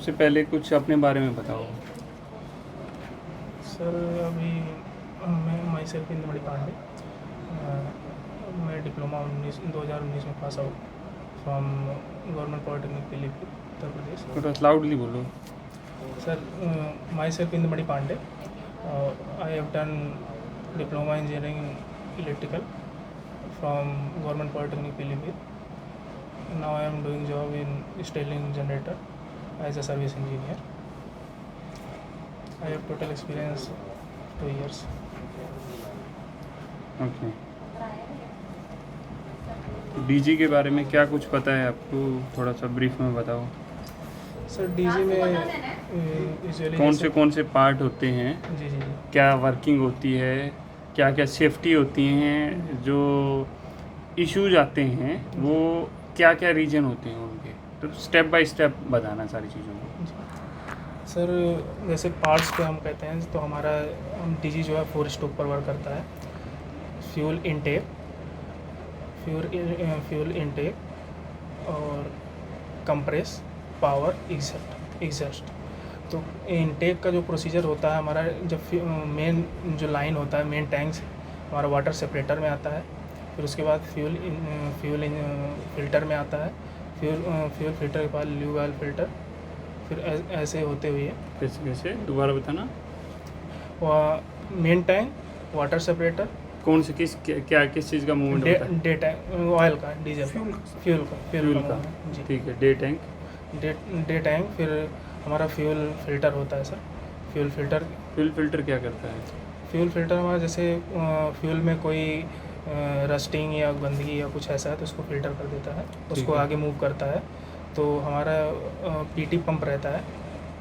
सबसे पहले कुछ अपने बारे में बताओ। सर अभी मैं माई सेल्फ इंदुमणि पांडे। मैं डिप्लोमा 2019 में pass out from government polytechnic Pilibhit, Uttar Pradesh. थोड़ा लाउडली बोलो। Sir myself Indumani Pandey. I have done diploma engineering electrical from government polytechnic Pilibhit. Now I am doing job in Sterling generator as a service engineer. I have total experience 2 years. Okay. DG के बारे में क्या कुछ पता है आपको, थोड़ा सा ब्रीफ में बताओ। सर डीजी में यूजुअली कौन से पार्ट होते हैं, जी जी जी क्या वर्किंग होती है, क्या क्या सेफ्टी होती हैं, जो इश्यूज आते हैं वो क्या क्या रीजन होते हैं उनके, तो स्टेप बाय स्टेप बताना सारी चीज़ों को। सर जैसे पार्ट्स पे हम कहते हैं तो हमारा डीजी जो है 4 स्टोक पर वर्क करता है। फ्यूल इनटेक और कंप्रेस, पावर, एग्जॉस्ट। तो इनटेक का जो प्रोसीजर होता है हमारा, जब मेन जो लाइन होता है, मेन टैंक्स हमारा वाटर सेपरेटर में आता है, फिर उसके बाद फ्यूल फिल्टर में आता है, फ्यूल फिल्टर के बाद ल्यूब ऑयल फिल्टर, फिर ऐसे होते हुए कैसे दोबारा बताना। मेन टैंक, वाटर सेपरेटर, कौन से किस चीज़ का मूवमेंट होता है? डे टैंक ऑयल का, डीजल फ्यूल का जी, ठीक है। डे टैंक, फिर हमारा फ्यूल फिल्टर होता है सर। फ्यूल फिल्टर क्या करता है? फ्यूल फिल्टर हमारा जैसे फ्यूल में कोई रस्टिंग या गंदगी या कुछ ऐसा है तो उसको फिल्टर कर देता है, उसको आगे मूव करता है। तो हमारा पीटी पंप रहता है।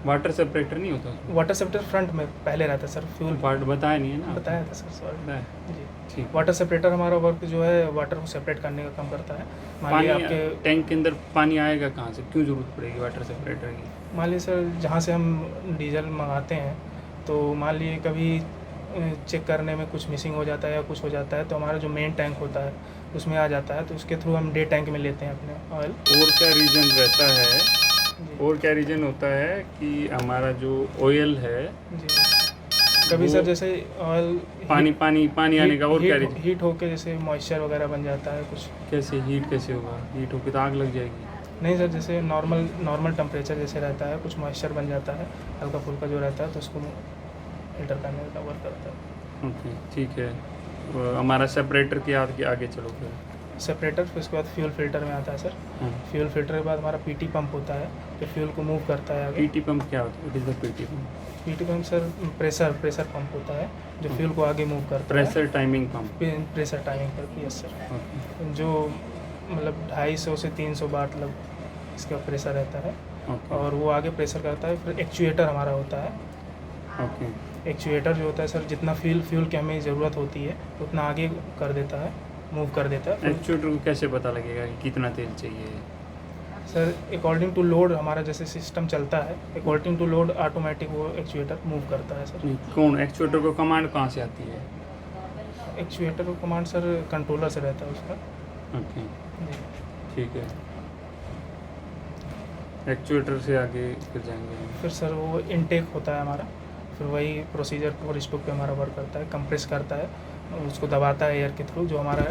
वाटर सेपरेटर नहीं होता? वाटर सेपरेटर फ्रंट में पहले रहता है सर। फ्यूल पार्ट बताया नहीं है ना? बताया था सर, सॉरी जी। ठीक। वाटर सेपरेटर हमारा वर्क जो है वाटर को सेपरेट करने का काम करता है। मान लीजिए आपके टैंक के अंदर पानी आएगा कहाँ से, क्यों ज़रूरत पड़ेगी वाटर सेपरेटर की? मान लीजिए सर जहाँ से हम डीजल मंगाते हैं तो मान लीजिए कभी चेक करने में कुछ मिसिंग हो जाता है या कुछ हो जाता है तो हमारा जो मेन टैंक होता है उसमें आ जाता है, तो उसके थ्रू हम डे टैंक में लेते हैं अपने ऑयल। और क्या रीज़न रहता है, और क्या रीज़न होता है कि हमारा जो ऑयल है जी कभी सर जैसे ऑयल पानी आने का और क्या रीज़न? हीट होके जैसे मॉइस्चर वगैरह बन जाता है कुछ। कैसे हीट कैसे होगा? हीट होकर तो आग लग जाएगी। नहीं सर, जैसे नॉर्मल टेम्परेचर जैसे रहता है, कुछ मॉइस्चर बन जाता है हल्का फुल्का जो रहता है, तो उसको फिल्टर करने का वर्क करता है। ओके ठीक है। हमारा सेपरेटर के आगे चलो फिर। सेपरेटर, फिर उसके बाद फ्यूल फिल्टर में आता है सर। फ्यूल फिल्टर के बाद हमारा पीटी पंप होता है जो फ्यूल को मूव करता है आगे। पीटी पंप क्या होता है? What is the PT pump? PT pump sir pressure pump होता है जो फ्यूल को आगे मूव करता है। Pressure timing pump? Pressure timing पर, यस सर। जो मतलब 250 से 300 बार मतलब इसका प्रेशर रहता है। और वो आगे प्रेशर करता है। फिर एक्चुएटर हमारा होता है। एक्चुएटर जो होता है सर, जितना फ्यूल की हमें ज़रूरत होती है उतना आगे कर देता है, मूव कर देता है। एक्चुएटर को कैसे पता लगेगा कि कितना तेल चाहिए? सर अकॉर्डिंग टू लोड हमारा जैसे सिस्टम चलता है, अकॉर्डिंग टू लोड ऑटोमेटिक वो एक्चुएटर मूव करता है सर। कौन एक्चुएटर को कमांड कहाँ से आती है? एक्चुएटर को कमांड सर कंट्रोलर से रहता है उसका। ओके ठीक है। एक्चुएटर से आगे फिर जाएंगे। फिर सर वो इनटेक होता है हमारा, फिर वही प्रोसीजर और स्टोक पे हमारा वर्क करता है। कंप्रेस करता है, उसको दबाता है एयर के थ्रू, जो हमारा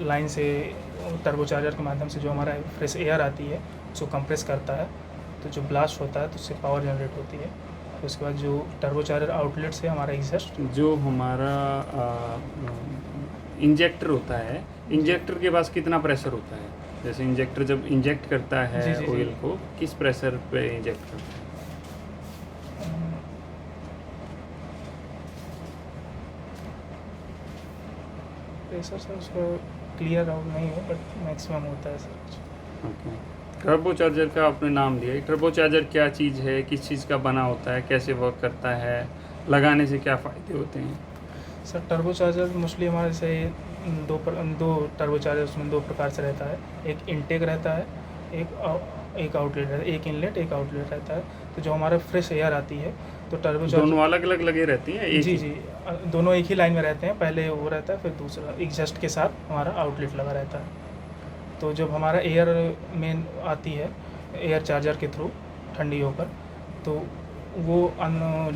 लाइन से टर्बोचार्जर के माध्यम से जो हमारा फ्रेश एयर आती है उसको कंप्रेस करता है, तो जो ब्लास्ट होता है तो उससे पावर जनरेट होती है। फिर उसके बाद जो टर्बोचार्जर आउटलेट से हमारा एग्जॉस्ट, जो हमारा इंजेक्टर होता है, इंजेक्टर के पास कितना प्रेशर होता है? जैसे इंजेक्टर जब इंजेक्ट करता है ऑयल को, किस प्रेशर पे इंजेक्ट करता है? प्रेशर सर उसका क्लियर आउट नहीं है, बट मैक्सिमम होता है सर। ओके। टर्बोचार्जर का आपने नाम लिया, टर्बोचार्जर क्या चीज़ है, किस चीज़ का बना होता है, कैसे वर्क करता है, लगाने से क्या फ़ायदे होते हैं? सर टर्बोचार्जर मोस्टली हमारे से दो टर्बोचार्जर उसमें 2 प्रकार से रहता है। एक इनटेक रहता है, एक आउटलेट रहता है। एक इनलेट, एक आउटलेट रहता है। तो जो हमारा फ्रेश एयर आती है तो टर्बोचार्जर दोनों अलग अलग लगे रहती हैं? जी दोनों एक ही लाइन में रहते हैं। पहले वो रहता है, फिर दूसरा एग्जॉस्ट के साथ हमारा आउटलेट लगा रहता है। तो जब हमारा एयर मेन आती है एयर चार्जर के थ्रू ठंडी होकर, तो वो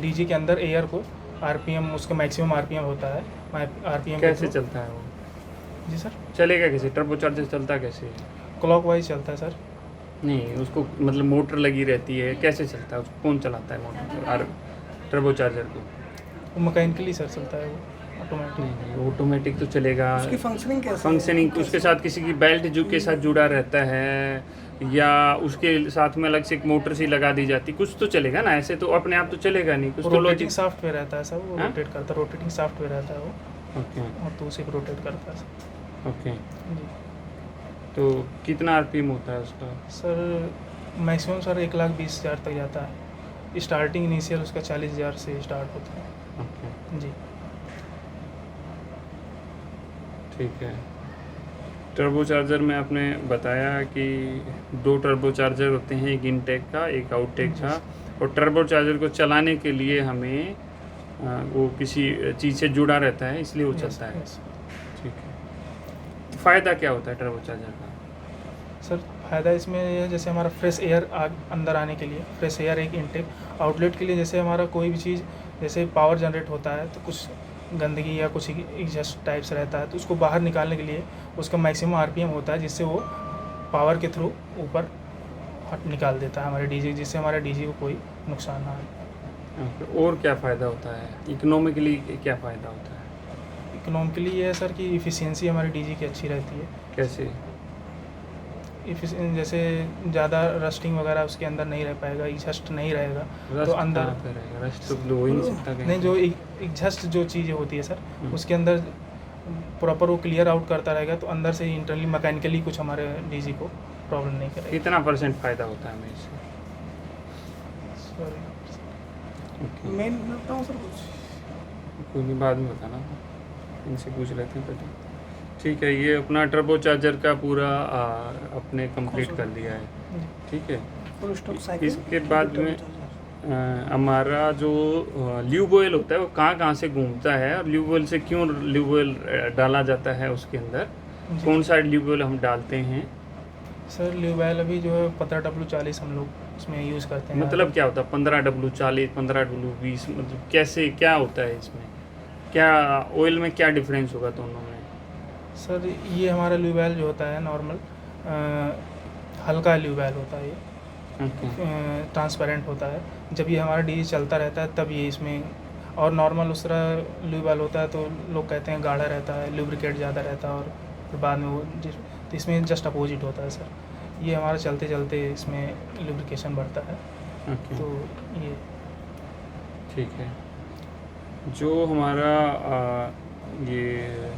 डीजी के अंदर एयर को आरपीएम, उसका मैक्सिमम आरपीएम होता है, आरपीएम कैसे चलता है वो? जी सर, चलेगा कैसे? टर्बो चार्जर चलता कैसे है? क्लॉकवाइज चलता है सर। नहीं, उसको मतलब मोटर लगी रहती है, कैसे चलता है? उसको कौन चलाता है मोटर और टर्बो चार्जर को? वो मैकेनिकली सर चलता है, वो ऑटोमेटिक। नहीं, ऑटोमेटिक तो चलेगा। उसकी फंक्शनिंग कैसे है? फंक्शनिंग उसके साथ किसी की बेल्ट जो के साथ जुड़ा रहता है, या उसके साथ में अलग से एक मोटर सी लगा दी जाती, कुछ तो चलेगा ना, ऐसे तो अपने आप तो चलेगा नहीं, कुछ तो रोटेटिंग लॉजिक। सॉफ्टवेयर रहता है सर, वो हाँ? रोटेट करता है, रोटेटिंग सॉफ्टवेयर रहता है वो, ओके और तो उसी को रोटेट करता है सर। ओके। जी तो कितना आरपीएम होता है उसका? सर, मैक्सिमम सर 1,20,000 तक जाता है। स्टार्टिंग इनिशियल उसका 40,000 से स्टार्ट होता है। ओके जी ठीक है। टर्बो चार्जर में आपने बताया कि 2 टर्बो चार्जर होते हैं, एक इनटेक का, एक आउटटेक का, और टर्बो चार्जर को चलाने के लिए हमें वो किसी चीज़ से जुड़ा रहता है, इसलिए वो चलता है। यस। ठीक है। फ़ायदा क्या होता है टर्बो चार्जर का? सर फ़ायदा इसमें यह है, जैसे हमारा फ्रेश एयर अंदर आने के लिए, फ्रेश एयर एक इनटेक, आउटलेट के लिए जैसे हमारा कोई भी चीज़, जैसे पावर जनरेट होता है तो कुछ गंदगी या कुछ एग्जस्ट टाइप्स रहता है, तो उसको बाहर निकालने के लिए उसका मैक्सिमम आरपीएम होता है, जिससे वो पावर के थ्रू ऊपर निकाल देता है हमारे डीजी, जिससे हमारे डीजी को कोई नुकसान ना आए। और क्या फ़ायदा होता है? इकोनॉमिकली क्या फ़ायदा होता है? इकोनॉमिकली ये है सर कि इफ़िशियंसी हमारी डीजी की अच्छी रहती है। कैसे? जैसे ज़्यादा रस्टिंग वगैरह उसके अंदर नहीं रह पाएगा, एग्जस्ट नहीं रहेगा, रस्ट तो अंदर कहाँ पे रहेगा? रस्ट तो हो ही नहीं सकता कहीं नहीं, पे। जो एग्जस्ट जो चीज़ें होती है सर, हम्म। उसके अंदर प्रॉपर वो क्लियर आउट करता रहेगा, तो अंदर से इंटरनली मैकेनिकली कुछ हमारे डीजी को प्रॉब्लम नहीं करेगा। कितना % फ़ायदा होता है हमें इससे? सॉरी ओके, मेन बताऊँ सर कुछ? कोई नहीं, बाद में बताना, इनसे पूछ लेते हैं पहले। ठीक है, ये अपना टर्बो चार्जर का पूरा अपने कंप्लीट कर दिया है। ठीक है। Full stop cycle. इसके बाद में हमारा जो ल्यूब ऑयल होता है वो कहाँ से घूमता है, और ल्यूब ऑयल से क्यों ल्यूब ऑयल डाला जाता है उसके अंदर, जी। कौन सा ल्यूब ऑयल हम डालते हैं? सर ल्यूबैल अभी जो है 15W40 हम लोग उसमें यूज़ करते हैं। मतलब क्या होता है 15W40, 15W20, मतलब कैसे, क्या होता है इसमें, क्या ऑयल में क्या डिफरेंस होगा दोनों में? सर ये हमारा ल्यूबैल जो होता है नॉर्मल हल्का ल्यूबैल होता है, ये ओके ट्रांसपेरेंट होता है। जब ये हमारा डीजी चलता रहता है तब ये इसमें, और नॉर्मल उस तरह ल्यूबैल होता है तो लोग कहते हैं गाढ़ा रहता है, लुब्रिकेट ज़्यादा रहता है, और फिर बाद में वो तो इसमें जस्ट अपोजिट होता है सर। ये हमारा चलते चलते इसमें लुब्रिकेशन बढ़ता है, ओके तो ये ठीक है। जो हमारा ये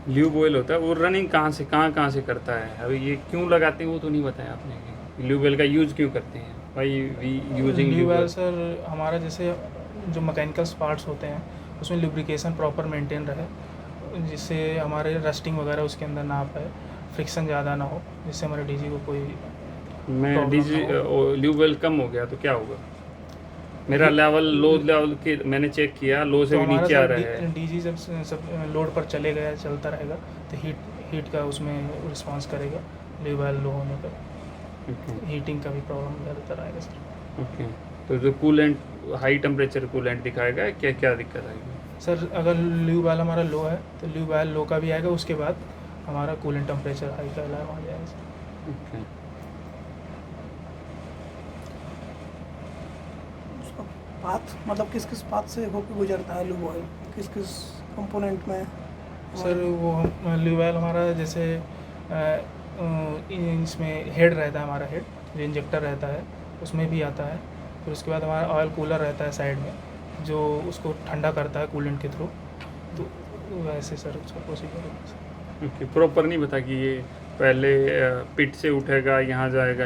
ल्यूब ऑयल होता है वो रनिंग कहाँ से करता है? अभी ये क्यों लगाते हैं वो तो नहीं बताया आपने, ल्यूब ऑयल का यूज़ क्यों करते हैं? भाई वी यूजिंग ल्यूबैल सर हमारा जैसे जो मैकेनिकल पार्ट्स होते हैं उसमें लुब्रिकेशन प्रॉपर मेंटेन रहे, जिससे हमारे रस्टिंग वगैरह उसके अंदर ना आ पाए, फ्रिक्शन ज़्यादा ना हो, जिससे हमारे डीजी को कोई मैं problem डीजी ना ल्यूब ऑयल कम हो गया तो क्या होगा? मेरा लेवल लो लेवल के मैंने चेक किया, लो से तो भी हमारा नीचे आ सर रहा है। डीजी जब सब लोड पर चले गया चलता रहेगा तो हीट का उसमें रिस्पांस करेगा, ल्यूबैल लो होने पर ओके हीटिंग का भी प्रॉब्लम ज़्यादातर आएगा सर। ओके। तो जो कूलेंट हाई टेम्परेचर कूलेंट दिखाएगा, क्या क्या दिक्कत आएगी? सर अगर ल्यूबैल हमारा लो है तो ल्यूबैल लो का भी आएगा, उसके बाद हमारा कूलेंट टेम्परेचर हाई का अलार्म आ जाएगा सर। ओके उसका पाथ मतलब किस किस पाथ से होकर गुजरता है लूब ऑयल, किस किस कंपोनेंट में? सर वो ल्यूबैल हमारा जैसे इसमें हेड रहता है, हमारा हेड जो इंजेक्टर रहता है उसमें भी आता है। फिर उसके बाद हमारा ऑयल कूलर रहता है साइड में, जो उसको ठंडा करता है कूलेंट के थ्रू, तो वैसे सर उसका प्रोसीजर है। ओके। प्रॉपर नहीं बता कि ये पहले पिट से उठेगा, यहाँ जाएगा,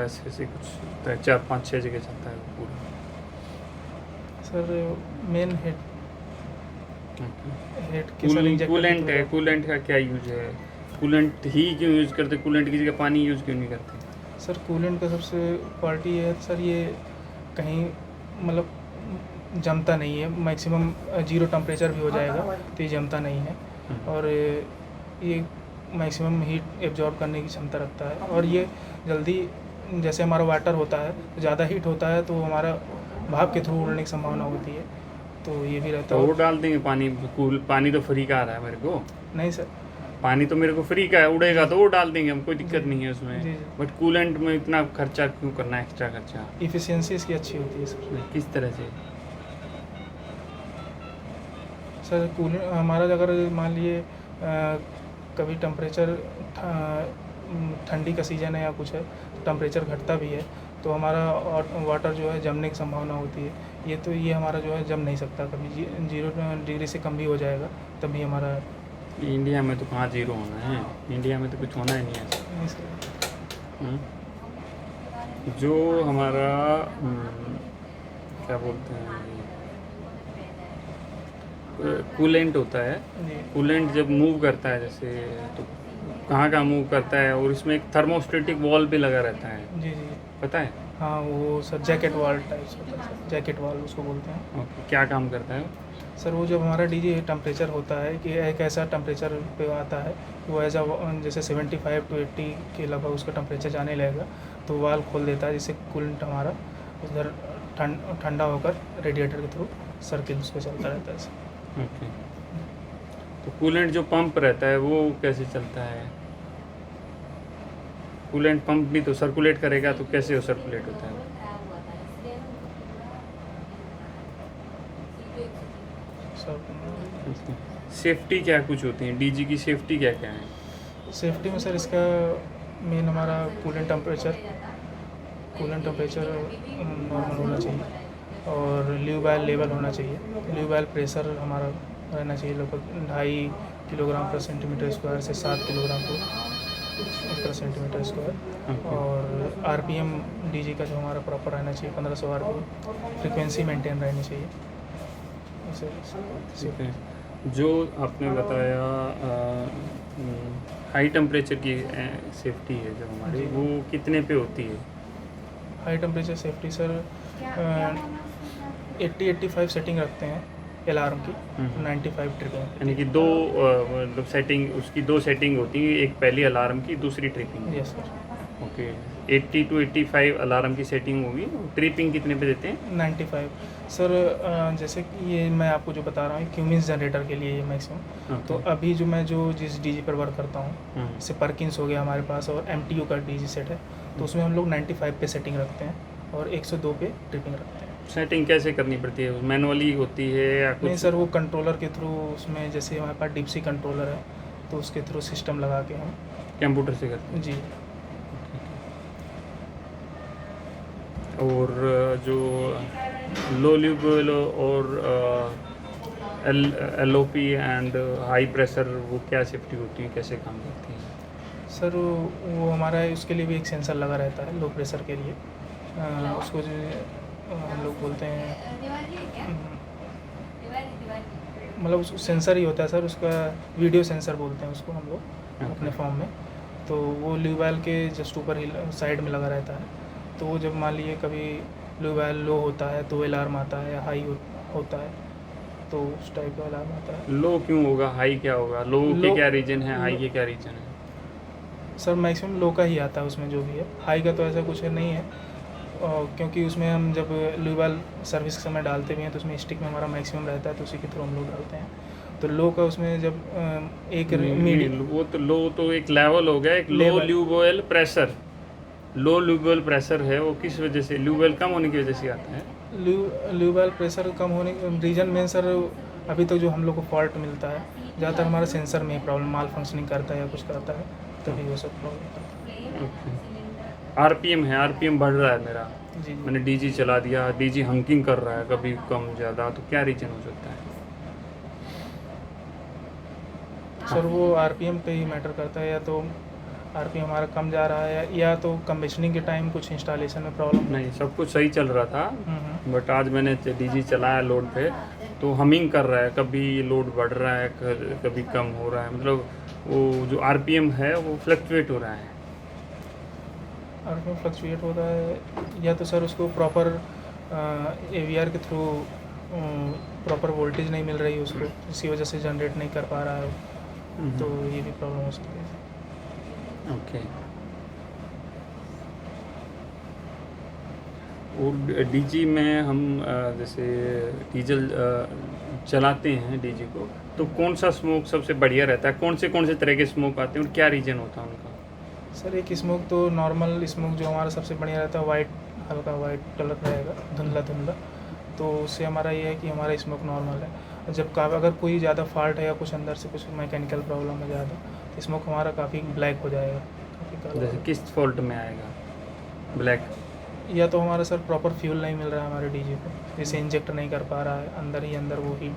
ऐसे ऐसे कुछ होता है, 4 5 6 जगह चलता है वो पूरा। सर मेन हेड के सर इंजेक्टर कूलेंट है, कूलेंट का क्या यूज है? कूलेंट ही क्यों यूज़ करते? कूलेंट की जगह पानी यूज़ क्यों नहीं करते? सर कूलेंट का सबसे क्वालिटी है सर, ये कहीं मतलब जमता नहीं है, मैक्सिमम 0 टेम्परेचर भी हो जाएगा तो ये जमता नहीं है, और ये मैक्सिमम हीट एब्जॉर्ब करने की क्षमता रखता है, और ये जल्दी जैसे हमारा वाटर होता है ज़्यादा हीट होता है तो हमारा भाप के थ्रू उड़ने की संभावना होती है, तो ये भी रहता तो है। वो डाल देंगे पानी, कूल पानी तो फ्री का आ रहा है मेरे को, नहीं सर, पानी तो मेरे को फ्री का है, उड़ेगा तो वो डाल देंगे, हम कोई दिक्कत जी, नहीं है जी, उसमें। जी। बट कूलेंट में इतना खर्चा क्यों करना है, एक्स्ट्रा खर्चा इफ़िशियंसी इसकी अच्छी होती है सर। किस तरह से? सर कूल हमारा अगर मान लिए कभी टेम्परेचर ठंडी का सीज़न है या कुछ है तो टेम्परेचर घटता भी है तो हमारा वाटर जो है जमने की संभावना होती है। ये हमारा जो है जम नहीं सकता, कभी 0 डिग्री से कम भी हो जाएगा तभी हमारा। इंडिया में तो कहाँ जीरो होना है, इंडिया में तो कुछ होना ही नहीं है। नहीं सर। हम्म। जो हमारा क्या बोलते हैं, कूलेंट होता है, जी कूलेंट जब मूव करता है जैसे, तो कहाँ मूव करता है, और इसमें एक थर्मोस्टेटिक वॉल भी लगा रहता है, जी जी। पता है? हाँ वो सर जैकेट वाल टाइप्स होता है सर, जैकेट वाल उसको बोलते हैं। ओके, क्या काम करता है? सर वो जब हमारा डीजी टेम्परेचर होता है कि एक ऐसा टेम्परेचर पे आता है वो एज जैसे 75 to 80 के लगभग उसका टेम्परेचर जाने लगेगा तो वाल खोल देता है जिससे कूलेंट हमारा उधर ठंडा होकर रेडिएटर के थ्रू सर्किल उसको चलता रहता है सर। ओके, तो कूलेंट जो पंप रहता है वो कैसे चलता है? कूलेंट पंप भी तो सर्कुलेट करेगा, तो कैसे वो सर्कुलेट होता है? सर सेफ्टी क्या कुछ होती है, डीजी की सेफ्टी क्या क्या है? सेफ्टी में सर इसका मेन हमारा कूलेंट टेम्परेचर नॉर्मल होना चाहिए और ल्यूबाइल लेवल होना चाहिए। ल्यूबाइल प्रेशर हमारा रहना चाहिए लगभग 2.5 किलोग्राम पर सेंटीमीटर स्क्वायर से 7 किलोग्राम पर सेंटीमीटर स्क्वायर। Okay. और आरपीएम डीजी का जो हमारा प्रॉपर रहना चाहिए 1500 आरपीएम, फ्रिक्वेंसी मेंटेन रहनी चाहिए। ठीक है। जो आपने बताया हाई टेम्परेचर की सेफ्टी है जो हमारी, जी। वो कितने पे होती है? High temperature safety sir 80-85 setting रखते हैं अलार्म की, 95 ट्रिपिंग। यानी कि दो मतलब सेटिंग, उसकी दो सेटिंग होती है, एक पहली अलार्म की, दूसरी tripping. Yes sir. Okay, 80 to 85 alarm की सेटिंग होगी, ट्रिपिंग कितने पे देते हैं? 95 सर। जैसे कि ये मैं आपको जो बता रहा हूँ क्यूमिंस जनरेटर के लिए ये मैक्सिमम। तो Okay. अभी जो मैं जिस डीजी पर वर्क करता हूँ हम्म, जैसे परकिंस हो गया हमारे पास और एमटीयू का डीजी सेट है तो उसमें हम लोग 95 पे सेटिंग रखते हैं और 102 पे ट्रिपिंग रखते हैं। सेटिंग कैसे करनी पड़ती है, मैनुअली होती है या नहीं कुछ? सर, वो कंट्रोलर के थ्रू, उसमें जैसे हमारे पास डिप्सी कंट्रोलर है तो उसके थ्रू सिस्टम लगा के हम। कंप्यूटर से करते जी। हैं? और जो लो ल्यूबल और L O P and high pressure, वो क्या सेफ्टी होती है, कैसे काम करती है? सर वो हमारा उसके लिए भी एक सेंसर लगा रहता है लो प्रेशर के लिए। उसको जो हम लोग बोलते हैं मतलब उसको सेंसर ही होता है सर, उसका वीडियो सेंसर बोलते हैं उसको हम लोग अपने फॉर्म में। तो वो ल्यूबैल के जस्ट ऊपर ही साइड में लगा रहता है। तो वो जब मान लीजिए कभी ल्यूबैल लो होता है तो अलार्म आता है, या हाई होता है तो उस टाइप का अलार्म आता है। लो क्यों होगा, हाई क्या होगा? लो के लो- क्या रीजन है, हाई के क्या रीजन है? सर मैक्सिमम लो का ही आता है उसमें जो भी है, हाई का तो ऐसा कुछ नहीं है। क्योंकि उसमें हम जब ल्यूबैल सर्विस के समय डालते भी हैं तो उसमें स्टिक में हमारा मैक्सिमम रहता है तो उसी के थ्रू हम लोग डालते हैं। तो लो का उसमें जब एक मीडियम, वो तो लो तो एक लेवल हो गया, एक लो Level. ल्यूबल प्रेशर। लो ल्यूबल प्रेशर है वो किस वजह से, ल्यूबल कम होने की वजह से आता है? ल्यूबैल प्रेशर कम होने रीजन में सर अभी तक जो हम लोग को फॉल्ट मिलता है ज़्यादातर हमारा सेंसर में ही प्रॉब्लम माल फंक्शनिंग करता है या कुछ करता है तभी वो सब प्रॉब्लम। आरपीएम है, आरपीएम बढ़ रहा है मेरा, जी जी। मैंने डीजी चला दिया, डीजी हंकिंग कर रहा है कभी कम ज़्यादा, तो क्या रीजन हो सकता है? सर वो आरपीएम पे ही मैटर करता है, या तो आरपीएम हमारा कम जा रहा है या तो कमीशनिंग के टाइम कुछ इंस्टॉलेशन में प्रॉब्लम। नहीं, सब कुछ सही चल रहा था, बट आज मैंने डीजी चलाया लोड पे तो हमिंग कर रहा है, कभी लोड बढ़ रहा है, कभी कम हो रहा है, मतलब वो जो आरपीएम है वो फ्लक्चुएट हो रहा है। आरपीएम फ्लक्चुएट होता है या तो सर उसको प्रॉपर एवीआर के थ्रू प्रॉपर वोल्टेज नहीं मिल रही उसको, इसी वजह से जनरेट नहीं कर पा रहा है, तो ये भी प्रॉब्लम हो सकती है। ओके, और डीजी में हम जैसे डीजल चलाते हैं डीजी को, तो कौन सा स्मोक सबसे बढ़िया रहता है? कौन से तरह के स्मोक आते हैं और क्या रीजन होता है उनका? सर एक स्मोक तो नॉर्मल स्मोक जो हमारा सबसे बढ़िया रहता है, वाइट, हल्का वाइट कलर रहेगा, धुंधला धुंधला, तो उससे हमारा ये है कि हमारा स्मोक नॉर्मल है। जब का अगर कोई ज़्यादा फॉल्ट है या कुछ अंदर से कुछ मैकेनिकल प्रॉब्लम है ज़्यादा, तो स्मोक हमारा काफ़ी ब्लैक हो जाएगा, काफ़ी काला। जैसे किस फॉल्ट में आएगा ब्लैक? या तो हमारा सर प्रॉपर फ्यूल नहीं मिल रहा है हमारे डीजे को, जैसे इंजेक्ट नहीं कर पा रहा है, अंदर ही अंदर वो ही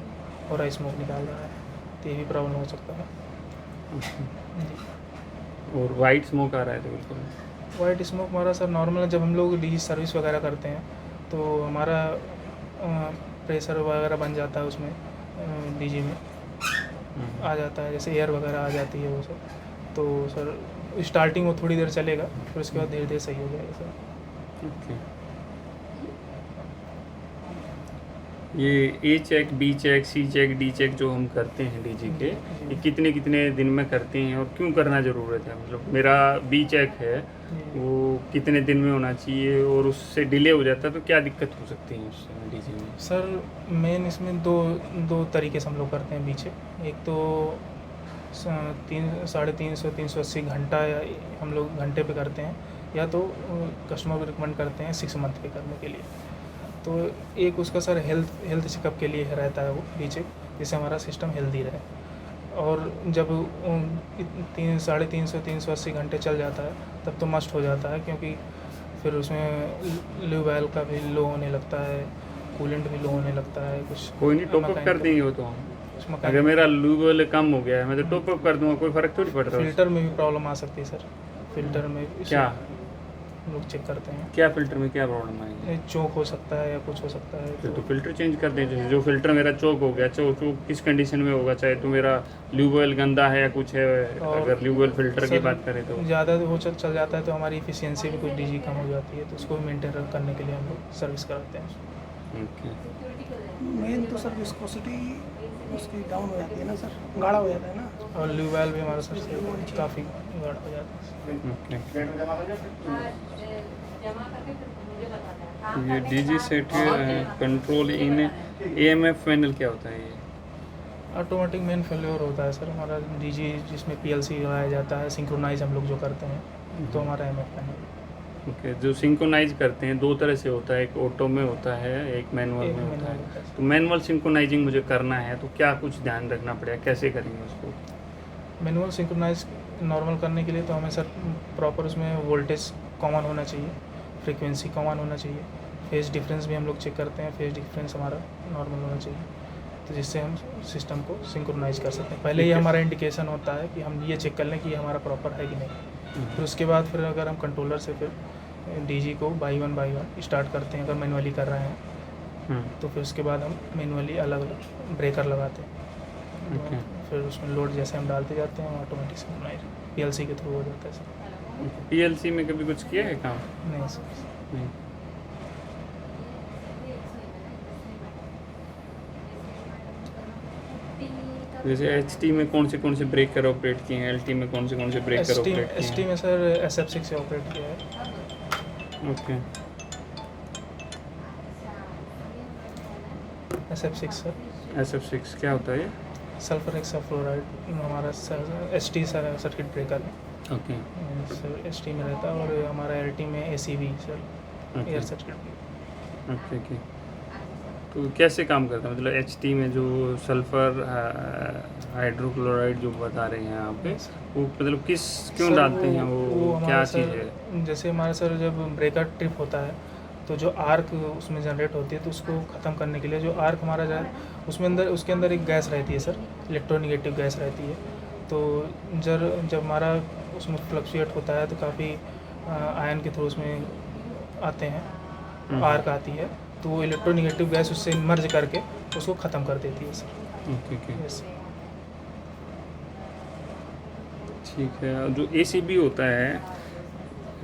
और स्मोक निकाल रहा है, तो ये भी प्रॉब्लम हो सकता है जी। और वाइट स्मोक आ रहा है तो बिल्कुल वाइट स्मोक हमारा सर नॉर्मल है, जब हम लोग डीजी सर्विस वगैरह करते हैं तो हमारा प्रेशर वगैरह बन जाता है उसमें, डीजी में आ जाता है, जैसे एयर वगैरह आ जाती है वो सब, तो सर स्टार्टिंग वो थोड़ी देर चलेगा, फिर उसके बाद धीरे धीरे सही हो जाएगा सर। ओके। ये ए चेक, बी चेक, सी चेक, डी चेक जो हम करते हैं डीजी के, ये कितने कितने दिन में करते हैं और क्यों करना ज़रूरत है? मतलब मेरा बी चेक है, वो कितने दिन में होना चाहिए और उससे डिले हो जाता है तो क्या दिक्कत हो सकती है उससे डीजी में? सर मेन इसमें दो तरीके से हम लोग करते हैं पीछे। एक तो 350-380 घंटा या हम लोग घंटे पे करते हैं, या तो कस्टमर को रिकमेंड करते हैं 6 मंथ पे करने के लिए। तो एक उसका सर हेल्थ चेकअप के लिए रहता है वो पीछे, जिससे हमारा सिस्टम हेल्दी रहे। और जब 350-380 घंटे चल जाता है तब तो मस्ट हो जाता है, क्योंकि फिर उसमें ल्यूबैल का भी लो होने लगता है, कूलेंट भी लो होने लगता है कुछ। कोई नहीं, टॉपअप कर देंगे वो तो हम। अगर मेरा लूबल कम हो गया है मैं तो टॉपअप कर दूंगा, कोई फ़र्क थोड़ी पड़ रहा है। फिल्टर में भी प्रॉब्लम आ सकती है सर, फिल्टर में क्या हम लोग चेक करते हैं, क्या फ़िल्टर में क्या प्रॉब्लम आएगी? चौक हो सकता है या कुछ हो सकता है। फिर तो फ़िल्टर चेंज कर दें। जैसे जो फ़िल्टर मेरा चौक हो गया, चौक किस कंडीशन में होगा? चाहे तो मेरा ल्यूबल गंदा है या कुछ है, अगर ल्यूबल फ़िल्टर की बात करें तो ज़्यादा हो चल जाता है तो हमारी इफिशियंसी भी कुछ डीजी कम हो जाती है, तो उसको मेंटेन करने के लिए हम लोग सर्विस कराते हैं। ओके। मेन तो सर विस्कोसिटी उसकी डाउन हो जाती है ना सर, गाढ़ा हो जाता है ना। और ल्यूबैल भी हमारा सर से काफ़ी गाढ़ा हो जाता है। ओके। ये डीजी सेट कंट्रोल इन एएमएफ पैनल क्या होता है ये? ऑटोमेटिक मेन फेल्योर होता है सर हमारा डीजी, जिसमें पीएलसी लगाया जाता है, सिंक्रोनाइज हम लोग जो करते हैं, तो हमारा एमएफ पैनल। ओके। जो सिंक्रोनाइज करते हैं दो तरह से होता है, एक ऑटो में होता है, एक मैनुअल में होता है। तो मैनुअल सिंक्रोनाइजिंग मुझे करना है तो क्या कुछ ध्यान रखना पड़ेगा, कैसे करेंगे उसको? मैनुअल सिंक्रोनाइज नॉर्मल करने के लिए तो हमें सर प्रॉपर उसमें वोल्टेज कॉमन होना चाहिए, फ्रीक्वेंसी कॉमन होना चाहिए, फेज डिफरेंस भी हम लोग चेक करते हैं, फेज डिफरेंस हमारा नॉर्मल होना चाहिए, तो जिससे हम सिस्टम को सिंक्रोनाइज कर सकते हैं। पहले ये हमारा इंडिकेशन होता है कि हम ये चेक कर लें कि ये हमारा प्रॉपर है कि नहीं। फिर उसके बाद फिर अगर हम कंट्रोलर से फिर डीजी को बाई वन स्टार्ट करते हैं, अगर मैनुअली कर रहे हैं तो फिर उसके बाद हम मैनुअली अलग अलग ब्रेकर लगाते हैं। ओके। फिर उसमें लोड जैसे हम डालते जाते हैं ऑटोमेटिक सिंक्रोनाइज पीएलसी के थ्रू हो जाता है सर। पीएलसी में कभी कुछ किया है काम? नहीं सर। नहीं। जैसे एचटी में कौन से ब्रेकर ऑपरेट किए हैं, एलटी में कौन से ब्रेकर ऑपरेट किए एसटी हैं? में सर SF6 से ऑपरेट किया है। ओके। SF6 सर, SF6 क्या होता है ये? सल्फर हेक्साफ्लोराइड हमारा ST सर्किट ब्रेकर है ओके। सर, ST में रहता है। और हमारा LT में ACV sir, okay. Air circuit. Okay okay. तो कैसे काम करता है, मतलब एचटी में जो सल्फर हाइड्रोक्लोराइड जो बता रहे हैं यहाँ पे, वो मतलब क्यों सर, डालते हैं, वो हमारा क्या सर, चीज़ है? जैसे हमारा सर जब ब्रेकर ट्रिप होता है तो जो आर्क उसमें जनरेट होती है, तो उसको ख़त्म करने के लिए जो आर्क हमारा जाए उसके अंदर एक गैस रहती है सर, इलेक्ट्रोनिगेटिव गैस रहती है। तो जब हमारा उसमें फ्लक्चुएट होता है तो काफ़ी आयन के थ्रू उसमें आते हैं, आर्क आती है, तो वो इलेक्ट्रोनिगेटिव गैस उससे मर्ज करके उसको ख़त्म कर देती है सर। Okay okay yes. ठीक है। और जो एसीबी होता है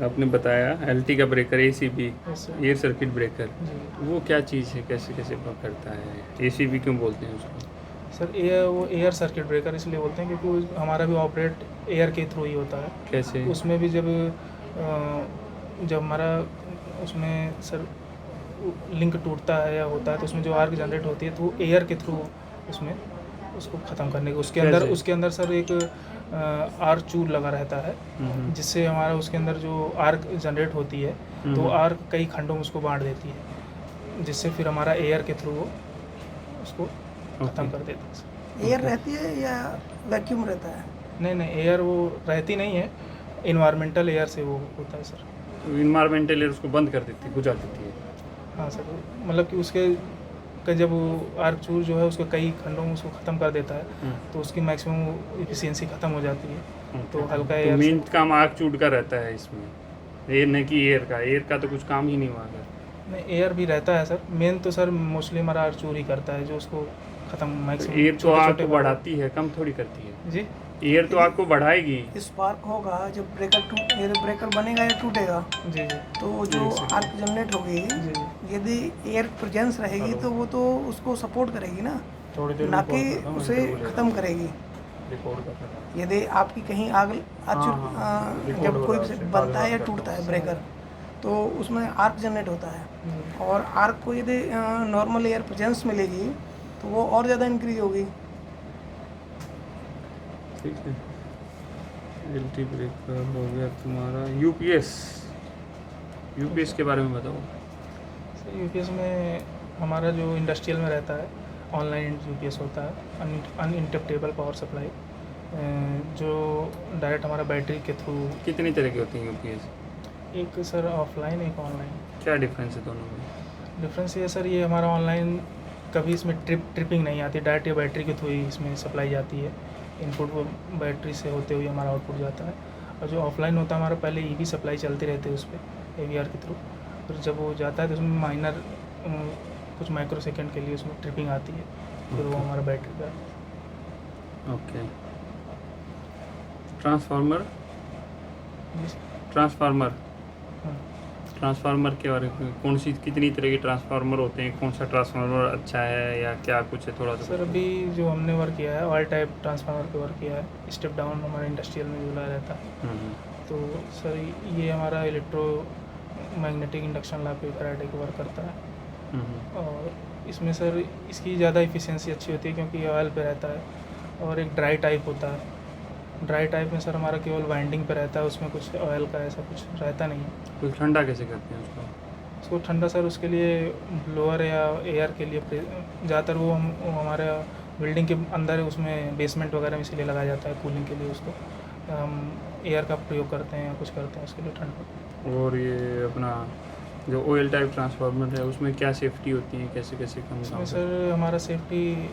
आपने बताया, एलटी का breaker ACB, yes sir. Air circuit breaker, जी वो क्या चीज़ है, कैसे कैसे वर्क करता है? एसीबी क्यों बोलते हैं उसको? सर, वो एयर सर्किट ब्रेकर इसलिए बोलते हैं क्योंकि हमारा भी ऑपरेट एयर के थ्रू ही होता है। कैसे? उसमें भी जब हमारा उसमें सर लिंक टूटता है या होता है तो उसमें जो आर्क जनरेट होती है तो वो एयर के थ्रू उसमें उसको ख़त्म करने के कैसे? उसके अंदर सर एक आर्क चूर लगा रहता है जिससे हमारा उसके अंदर जो आर्क जनरेट होती है तो वो आर्क कई खंडों में उसको बांट देती है जिससे फिर हमारा एयर के थ्रू वो उसको ख़त्म कर देता है सर। एयर रहती है या वैक्यूम रहता है? नहीं एयर वो रहती नहीं है, इन्वायरमेंटल एयर से वो होता है सर। इन्वायरमेंटल एयर उसको बंद कर देती है, बुझा देती है। हाँ सर, मतलब कि उसके का जब वो आर्क चूर जो है उसके कई खंडों में उसको ख़त्म कर देता है तो उसकी मैक्सिमम इफिशियंसी ख़त्म हो जाती है। तो हल्का एयर मेन काम आग चूट का रहता है इसमें, एयर नहीं कि एयर का तो कुछ काम ही नहीं हुआ अगर। नहीं, एयर भी रहता है सर, मेन तो सर मोस्टली हमारा आर्क चूर ही करता है जो उसको ख़त्म मैक्सिमम। एयर तो आग को बढ़ाती है, कम थोड़ी करती है जी। एयर तो आग को बढ़ाएगी। स्पार्क होगा जब ब्रेकर बनेगा या टूटेगा जी तो जो आर्क जनरेट होगी जी यदि एयर प्रेजेंस रहेगी तो वो तो उसको सपोर्ट करेगी ना, थोड़ी देर ना कि उसे ख़त्म करेगी। यदि आपकी कहीं आग जब कोई बनता है या टूटता है ब्रेकर तो उसमें आर्क जनरेट होता है और आर्क को यदि नॉर्मल एयर प्रेजेंस मिलेगी तो वो और ज़्यादा इंक्रीज होगी। ठीक है, एलटी ब्रेकर हो गया तुम्हारा। यूपीएस के बारे में बताओ। यूपीएस में हमारा जो इंडस्ट्रियल में रहता है ऑनलाइन यूपीएस होता है, अनइंटरप्टेबल पावर सप्लाई, जो डायरेक्ट हमारा बैटरी के थ्रू। कितनी तरह की होती है यूपीएस? एक सर ऑफलाइन, एक ऑनलाइन। क्या डिफरेंस है दोनों में? डिफरेंस ये सर, ये हमारा ऑनलाइन कभी इसमें ट्रिपिंग नहीं आती, डायरेक्ट ये बैटरी के थ्रू ही इसमें सप्लाई जाती है, इनपुट वो बैटरी से होते हुए हमारा आउटपुट जाता है। और जो ऑफलाइन होता है हमारा पहले ईवी सप्लाई चलती रहती है उस पर एवीआर के थ्रू, फिर जब वो जाता है तो उसमें माइनर कुछ माइक्रो सेकेंड के लिए उसमें ट्रिपिंग आती है, फिर वो हमारा बैटरी का। ओके। ट्रांसफार्मर ट्रांसफार्मर के बारे में कौन सी कितनी तरह के ट्रांसफार्मर होते हैं, कौन सा ट्रांसफार्मर अच्छा है या क्या कुछ है, थोड़ा सा सर अभी जो हमने वर्क किया है ऑयल टाइप ट्रांसफार्मर पे वर्क किया है, स्टेप डाउन हमारे इंडस्ट्रियल में जुड़ा रहता है। तो सर ये हमारा इलेक्ट्रो मैग्नेटिक इंडक्शन ला पे फैराडे का वर्क करता है और इसमें सर इसकी ज़्यादा इफिशियंसी अच्छी होती है क्योंकि ऑयल पे रहता है। और एक ड्राई टाइप होता है, ड्राई टाइप में सर हमारा केवल वाइंडिंग पे रहता है, उसमें कुछ ऑयल का ऐसा कुछ रहता नहीं है। कुछ ठंडा कैसे करते हैं उसको ठंडा सर उसके लिए ब्लोअर या एयर के लिए ज़्यादातर वो हमारे बिल्डिंग के अंदर उसमें बेसमेंट वगैरह में इसीलिए लगाया जाता है कूलिंग के लिए, उसको हम एयर का प्रयोग करते हैं या कुछ करते हैं उसके लिए ठंडा। और ये अपना जो ऑयल टाइप ट्रांसफार्मर है उसमें क्या सेफ्टी होती है, कैसे कैसे कम? इसमें सर हमारा सेफ्टी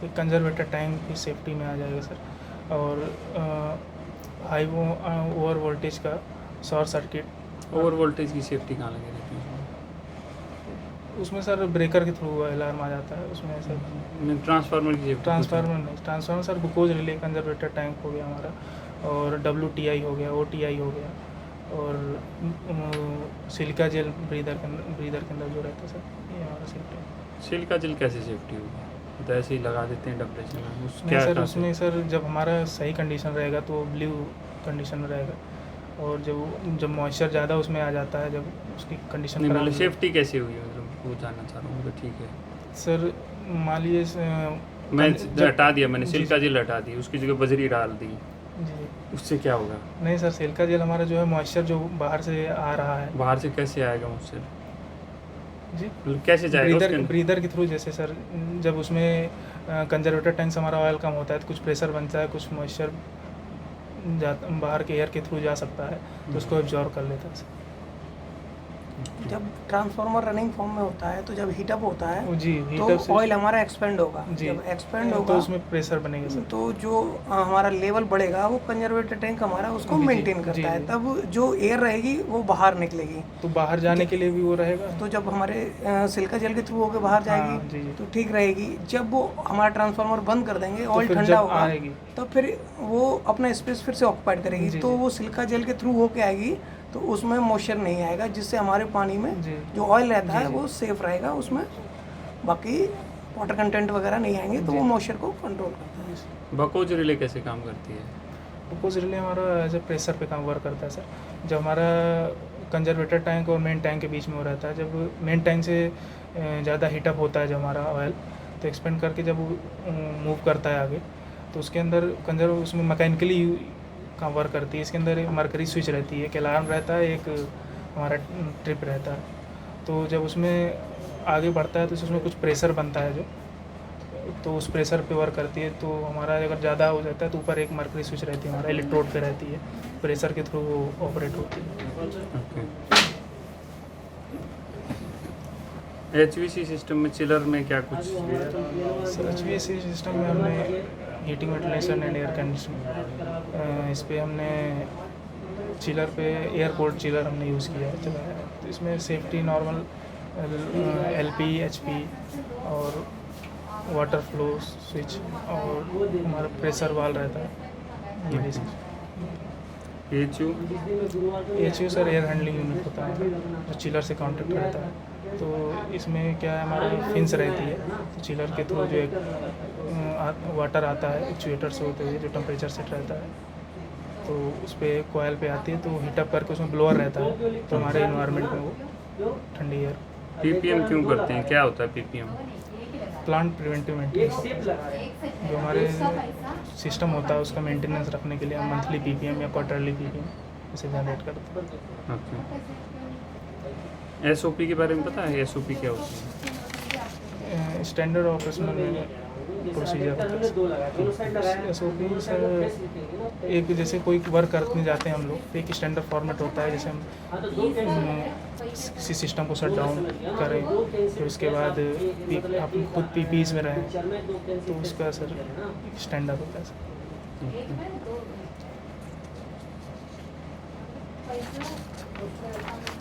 एक कंजर्वेटर टैंक की सेफ्टी में आ जाएगा सर, और हाई ओवर वोल्टेज का शॉर्ट सर्किट। ओवर वोल्टेज की सेफ्टी कहाँ लगी रहती है? उसमें सर ब्रेकर के थ्रू अलार्म आ जाता है उसमें सर। ट्रांसफार्मर की सेफ्टी? ट्रांसफार्मर नहीं, transformer sir glucose relay conservator tank हो गया हमारा, और WTI हो गया, OTI हो गया, और सिलिका जेल ब्रीदर के अंदर जो रहता है सर, ये हमारा सेफ्टी। सिलिका जेल कैसे सेफ्टी होगी? तो ऐसे ही लगा देते हैं डब्ल्यू में नहीं सर, उसमें सर जब हमारा सही कंडीशन रहेगा तो ब्लू कंडीशन में रहेगा, और जब मॉइस्चर ज़्यादा उसमें आ जाता है, जब उसकी कंडीशन खराब। सेफ्टी कैसे हुई मतलब वो जानना चाह रहा हूँ। तो ठीक है सर, मान लीजिए मैं हटा दिया, मैंने सिलिका जेल हटा दी, उसकी जगह बजरी डाल दी, जी, उससे क्या होगा? नहीं सर, सिलिका जेल हमारा जो है मॉइस्चर जो बाहर से आ रहा है। बाहर से कैसे आएगा मॉइस्चर? जी, कैसे जाएगा? ब्रीदर के थ्रू, जैसे सर जब उसमें कंजर्वेटर टैंक से हमारा ऑयल कम होता है तो कुछ प्रेशर बनता है, कुछ मॉइस्चर बाहर के एयर के थ्रू जा सकता है तो उसको एब्जॉर्ब कर लेता है सर। जब ट्रांसफार्मर रनिंग फॉर्म में होता है तो जब हीटअप होता है जी, तो ऑयल हमारा एक्सपेंड होगा, जब एक्सपेंड होगा तो उसमें प्रेशर बनेगा सर, तो जो हमारा लेवल बढ़ेगा वो कंजर्वेटर टैंक हमारा उसको मेंटेन करता है, तब जो एयर रहेगी वो बाहर निकलेगी, तो बाहर जाने के लिए भी वो रहेगा। तो जब हमारे सिलिका जेल के थ्रू होकर बाहर जाएगी तो ठीक रहेगी। जब वो हमारा ट्रांसफार्मर बंद कर देंगे, ऑयल ठंडा होगा, तो फिर वो अपना स्पेस फिर से ऑक्यूपाइड करेगी, तो वो सिलिका जेल के थ्रू होके आएगी, तो उसमें मॉइस्चर नहीं आएगा, जिससे हमारे पानी में जो ऑयल रहता है वो सेफ रहेगा, उसमें बाकी वाटर कंटेंट वगैरह नहीं आएंगे, तो वो मॉइस्चर को कंट्रोल करता है। बकोज रिले कैसे काम करती है? बकोज रिले हमारा एज ए प्रेशर पे काम वर्क करता है सर। जब हमारा कंजर्वेटर टैंक और मेन टैंक के बीच में वो रहता है। जब मेन टैंक से ज़्यादा हीटअप होता है जब हमारा ऑयल, तो एक्सपेंड करके जब मूव करता है आगे, तो उसके अंदर उसमें मैकेनिकली का वर्क करती है। इसके अंदर एक मरकरी स्विच रहती है, एक अलार्म रहता है, एक हमारा ट्रिप रहता है। तो जब उसमें आगे बढ़ता है तो उसमें कुछ प्रेशर बनता है जो, तो उस प्रेशर पे वर्क करती है। तो हमारा अगर ज़्यादा हो जाता है तो ऊपर एक मरकरी स्विच रहती है, हमारा इलेक्ट्रोड पे रहती है, प्रेशर के थ्रू वो ऑपरेट होती है। HVAC सिस्टम में चिलर में क्या कुछ? HVAC सिस्टम में हमने heating, ventilation and air conditioning, इस पे हमने चिलर पे एयर कोल्ड चिलर हमने यूज़ किया है, चलाया है। तो इसमें सेफ्टी नॉर्मल LP, HP और वाटर फ्लो स्विच और हमारा प्रेशर वाल रहता है, ये basic. HU sir air handling unit होता है जो चिलर से कॉन्टेक्ट रहता है। तो इसमें क्या है, हमारी फिन्स रहती है, तो चिलर के थ्रू जो एक वाटर आता है एक्चुएटर से होते हुए जो टेम्परेचर सेट रहता है, तो उस पर कॉयल पे आती है, तो हीटअप करके उसमें ब्लोअर रहता है, तो हमारे इन्वायरमेंट में वो ठंडी एयर। PPM क्यों करते हैं, क्या होता है PPM? प्लांट प्रिवेंटिव मेंटेनेंस, जो हमारे सिस्टम होता है उसका मेंटेनेंस रखने के लिए हम मंथली PPM या क्वार्टरली PPM इसे जनरेट करते हैं। अच्छा, SOP के बारे में पता है? SOP क्या होती है? स्टैंडर्ड ऑपरेशनल प्रोसीजर होता है। SOP सर एक जैसे कोई वर्क करने जाते हैं हम लोग, तो एक स्टैंडर्ड फॉर्मेट होता है, जैसे हम किसी सिस्टम को शट डाउन करें, फिर उसके बाद आप खुद PPEs में रहें, तो उसका सर स्टैंडर्ड होता है सर।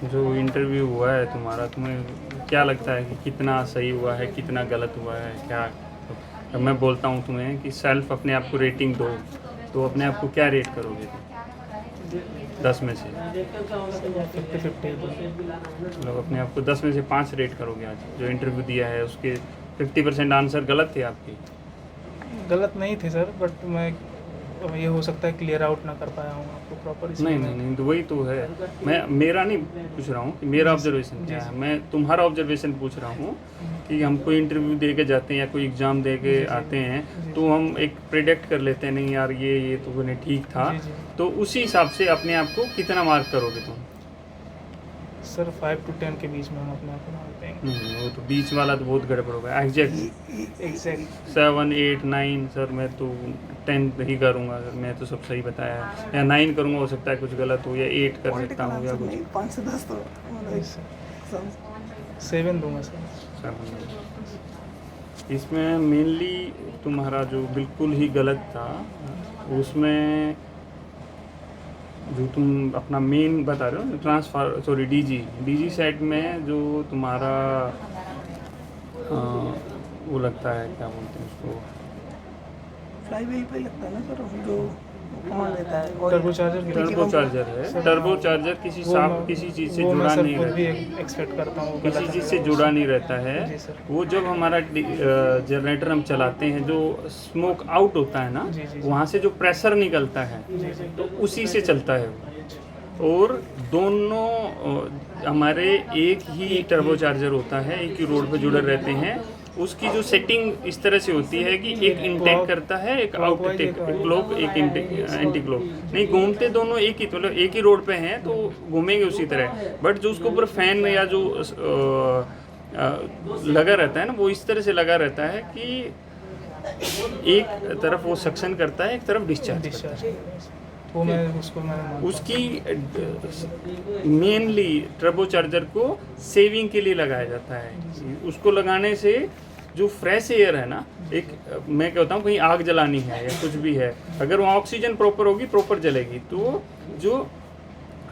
जो इंटरव्यू हुआ है तुम्हारा, तुम्हें क्या लगता है कि कितना सही हुआ है, कितना गलत हुआ है? क्या अब मैं बोलता हूँ तुम्हें कि सेल्फ अपने आप को रेटिंग दो, तो अपने आप को क्या रेट करोगे तुम 10 में से? 50-50 मतलब अपने आप को 10 में से 5 रेट करोगे। आज जो इंटरव्यू दिया है उसके 50% आंसर गलत थे आपके? गलत नहीं थे सर, बट मैं ये हो सकता है क्लियर आउट ना कर पाया हूँ आपको प्रॉपर। नहीं, तो वही तो है। मैं मेरा नहीं पूछ रहा हूँ कि मेरा ऑब्जर्वेशन क्या है, मैं तुम्हारा ऑब्जर्वेशन पूछ रहा हूँ कि हम कोई इंटरव्यू दे के जाते हैं या कोई एग्ज़ाम दे के आते हैं, तो हम एक प्रेडिक्ट कर लेते हैं, नहीं यार ये तो नहीं ठीक था, तो उसी हिसाब से अपने आप को कितना मार्क करोगे तुम? सर 5 to 10 के बीच में हम अपने आप को मानते हैं। वो तो बीच वाला तो बहुत गड़बड़ होगा। एग्जैक्ट 7, 8, 9 सर मैं तो 10 ही करूँगा सर, मैं तो सब सही बताया है, या 9 करूँगा, हो सकता है कुछ गलत हो, या 8 कर सकता हूँ, या कुछ 5 से 10 तो 7 दूँगा सर। इसमें मेनली तुम्हारा जो बिल्कुल ही गलत था, उसमें जो तुम अपना मेन बता रहे हो ट्रांसफर DG सेट में जो तुम्हारा वो लगता है, क्या बोलते हैं उसको, फ्लाई व्हील पे लगता है ना सर, जो कमांड देता है टर्बोचार्जर है। टर्बोचार्जर किसी चीज़ से जुड़ा नहीं रहता, एक्सपेक्ट करता हूँ किसी चीज़ से जुड़ा नहीं रहता है। वो जब हमारा जनरेटर हम चलाते हैं, जो स्मोक आउट होता है ना, वहाँ से जो प्रेशर निकलता है तो उसी से चलता है वो। और दोनों हमारे एक ही टर्बोचार्जर होता है, एक ही रोड पे जुड़े रहते हैं। उसकी जो सेटिंग इस तरह से होती है कि एक इनटेक करता है, एक आउटटेक, क्लॉक, एक एंटी क्लॉक, नहीं घूमते दोनों एक ही, मतलब एक ही रोड पे हैं तो घूमेंगे उसी तरह। बट जो उसके ऊपर फैन या जो लगा रहता है ना, वो इस तरह से लगा रहता है कि एक तरफ वो सक्शन करता है, एक तरफ डिस्चार्ज। वो मैं उसकी मेनली टर्बोचार्जर को सेविंग के लिए लगाया जाता है। उसको लगाने से जो फ्रेश एयर है ना, एक मैं कहता हूँ कहीं आग जलानी है या कुछ भी है, अगर वहाँ ऑक्सीजन प्रॉपर होगी, प्रॉपर जलेगी, तो जो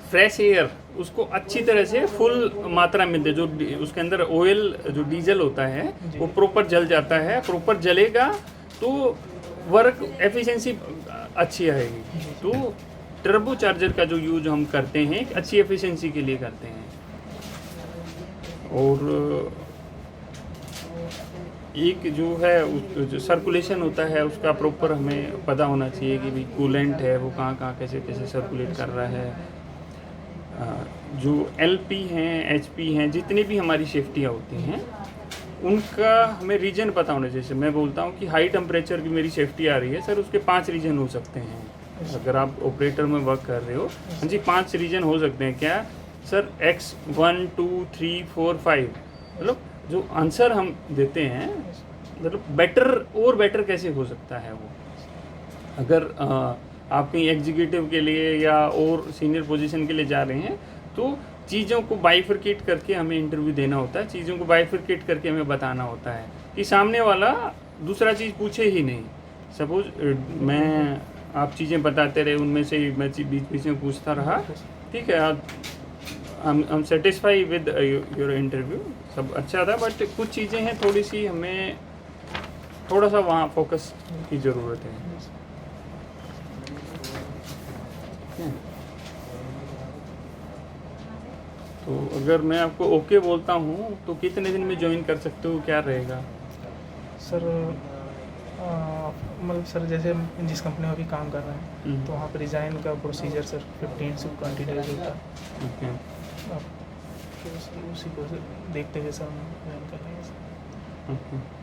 फ्रेश एयर उसको अच्छी तरह से फुल मात्रा में दे, जो उसके अंदर ऑयल जो डीजल होता है वो प्रॉपर जल जाता है, प्रॉपर जलेगा तो वर्क एफिशिएंसी अच्छी आएगी। तो टर्बो चार्जर का जो यूज हम करते हैं अच्छी एफिशिएंसी के लिए करते हैं। और एक जो है जो सर्कुलेशन होता है उसका प्रॉपर हमें पता होना चाहिए कि भाई कूलेंट है वो कहाँ कैसे सर्कुलेट कर रहा है। जो LP हैं, HP हैं, जितनी भी हमारी सेफ्टियाँ होती हैं उनका हमें रीजन पता होना चाहिए। जैसे मैं बोलता हूँ कि हाई टेम्परेचर की मेरी सेफ्टी आ रही है सर, उसके 5 रीजन हो सकते हैं। अगर आप ऑपरेटर में वर्क कर रहे हो, हाँ जी 5 रीजन हो सकते हैं। क्या सर? X 1 2 3 4 5, मतलब जो आंसर हम देते हैं मतलब बेटर और बेटर कैसे हो सकता है वो। अगर आप कहीं एग्जीक्यूटिव के लिए या और सीनियर पोजीशन के लिए जा रहे हैं तो चीज़ों को बाइफरकेट करके हमें इंटरव्यू देना होता है, चीज़ों को बाइफरकेट करके हमें बताना होता है कि सामने वाला दूसरा चीज़ पूछे ही नहीं। सपोज मैं आप चीज़ें बताते रहे, उनमें से मैं बीच बीच में पूछता रहा, ठीक है, I am satisfy with your interview, सब अच्छा था, बट कुछ चीज़ें हैं थोड़ी सी हमें थोड़ा सा वहाँ फोकस की ज़रूरत है। तो अगर मैं आपको ओके बोलता हूँ तो कितने दिन में ज्वाइन कर सकते हो, क्या रहेगा? सर मतलब सर जैसे जिस कंपनी में अभी काम कर रहे हैं तो वहाँ पर रिज़ाइन का प्रोसीजर सर 15 से 20 डेज होता है। ओके, तो उसी को देखते हुए सर हम ज्वाइन कर लेंगे सर। ओके।